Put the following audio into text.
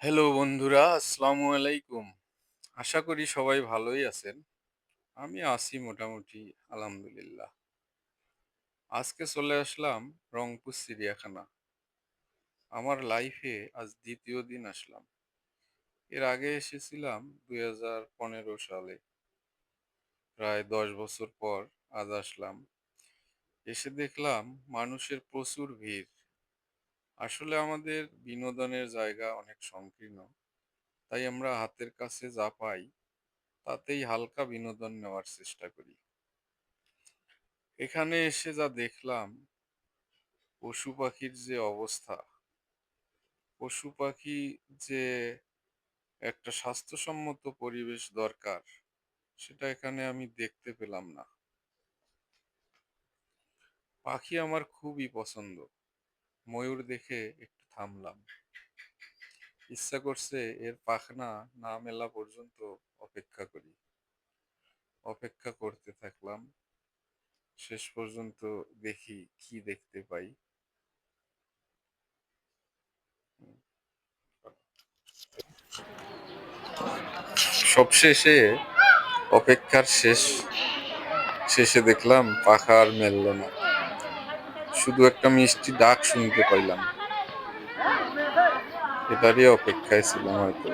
Hello বন্ধুরা, আসসালামু আলাইকুম। আশা করি সবাই ভালোই আছেন। আমি আছি মোটামুটি, আলহামদুলিল্লাহ। আজকে চলে আসলাম রংপুর চিড়িয়াখানা। আমার লাইফে আজ দ্বিতীয় দিন আসলাম। এর আগে এসেছিলাম 2015 সালে। প্রায় 10 বছর পর আজ আসলাম। এসে দেখলাম মানুষের প্রচুর ভিড়। আসলে আমাদের বিনোদনের জায়গা অনেক সংকীর্ণ। তাই আমরা হাতের কাছে যা পাই তাতেই হালকা বিনোদন নেওয়ার চেষ্টা করি। এখানে এসে যা দেখলাম, পশু পাখির যে অবস্থা, পশু পাখি যে একটা স্বাস্থ্যসম্মত পরিবেশ দরকার, সেটা এখানে আমি দেখতে পেলাম না। পাখি আমার খুবই পছন্দ। ময়ূর দেখে একটু থামলাম। ইচ্ছা করছে এর পাখনা না মেলা পর্যন্ত অপেক্ষা করি। অপেক্ষা করতে থাকলাম। শেষ পর্যন্ত দেখি কি দেখতে পাই। সবশেষে অপেক্ষার শেষে দেখলাম পাখা আর মেলল না, শুধু একটা মিষ্টি ডাক শুনতে পাইলাম। এটারই অপেক্ষায় ছিলাম হয়তো।